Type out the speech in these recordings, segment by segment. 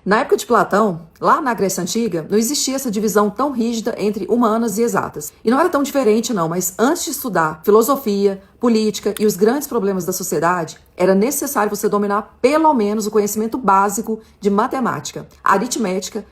Na época de Platão, lá na Grécia Antiga, não existia essa divisão tão rígida entre humanas e exatas. E não era tão diferente, não, mas antes de estudar filosofia, política e os grandes problemas da sociedade, era necessário você dominar pelo menos o conhecimento básico de matemática, aritmética,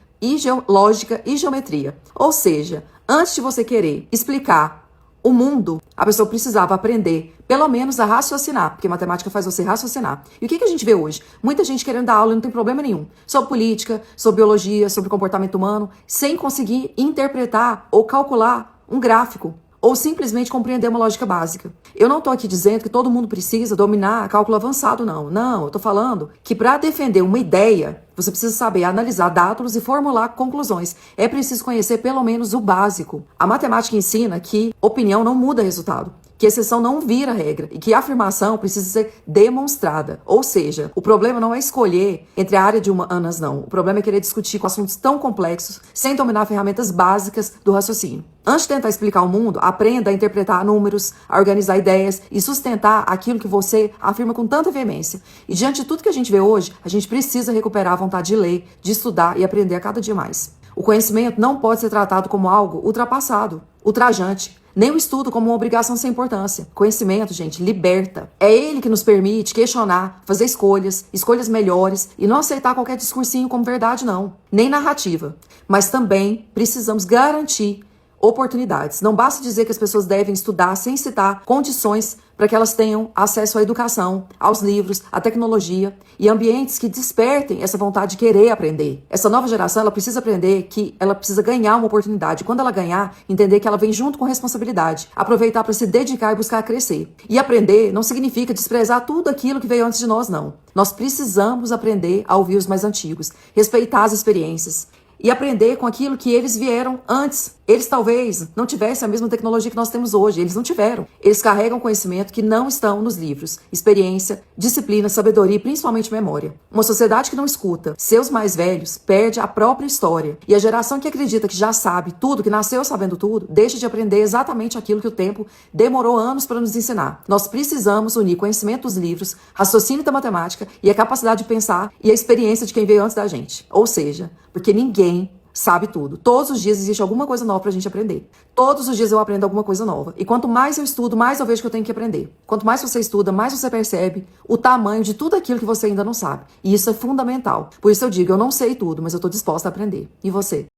lógica e geometria. Ou seja, antes de você querer explicar o mundo, a pessoa precisava aprender, pelo menos, a raciocinar, porque matemática faz você raciocinar. E o que a gente vê hoje? Muita gente querendo dar aula e não tem problema nenhum. Sobre política, sobre biologia, sobre comportamento humano, sem conseguir interpretar ou calcular um gráfico, ou simplesmente compreender uma lógica básica. Eu não estou aqui dizendo que todo mundo precisa dominar cálculo avançado, não. Não, eu estou falando que para defender uma ideia, você precisa saber analisar dados e formular conclusões. É preciso conhecer pelo menos o básico. A matemática ensina que opinião não muda resultado, que exceção não vira regra e que a afirmação precisa ser demonstrada. Ou seja, o problema não é escolher entre a área de humanas, não. O problema é querer discutir com assuntos tão complexos sem dominar ferramentas básicas do raciocínio. Antes de tentar explicar o mundo, aprenda a interpretar números, a organizar ideias e sustentar aquilo que você afirma com tanta veemência. E diante de tudo que a gente vê hoje, a gente precisa recuperar a vontade de ler, de estudar e aprender a cada dia mais. O conhecimento não pode ser tratado como algo ultrapassado, ultrajante. Nem o estudo como uma obrigação sem importância. Conhecimento, gente, liberta. É ele que nos permite questionar, fazer escolhas melhores e não aceitar qualquer discursinho como verdade, não. Nem narrativa. Mas também precisamos garantir oportunidades. Não basta dizer que as pessoas devem estudar sem citar condições para que elas tenham acesso à educação, aos livros, à tecnologia e ambientes que despertem essa vontade de querer aprender. Essa nova geração, ela precisa aprender que ela precisa ganhar uma oportunidade. Quando ela ganhar, entender que ela vem junto com responsabilidade. Aproveitar para se dedicar e buscar crescer. E aprender não significa desprezar tudo aquilo que veio antes de nós, não. Nós precisamos aprender a ouvir os mais antigos, respeitar as experiências e aprender com aquilo que eles vieram antes. Eles talvez não tivessem a mesma tecnologia que nós temos hoje. Eles não tiveram. Eles carregam conhecimento que não estão nos livros. Experiência, disciplina, sabedoria e principalmente memória. Uma sociedade que não escuta seus mais velhos perde a própria história. E a geração que acredita que já sabe tudo, que nasceu sabendo tudo, deixa de aprender exatamente aquilo que o tempo demorou anos para nos ensinar. Nós precisamos unir conhecimento dos livros, raciocínio da matemática e a capacidade de pensar e a experiência de quem veio antes da gente. Ou seja, porque ninguém sabe tudo. Todos os dias existe alguma coisa nova pra gente aprender. Todos os dias eu aprendo alguma coisa nova. E quanto mais eu estudo, mais eu vejo que eu tenho que aprender. Quanto mais você estuda, mais você percebe o tamanho de tudo aquilo que você ainda não sabe. E isso é fundamental. Por isso eu digo, eu não sei tudo, mas eu tô disposta a aprender. E você?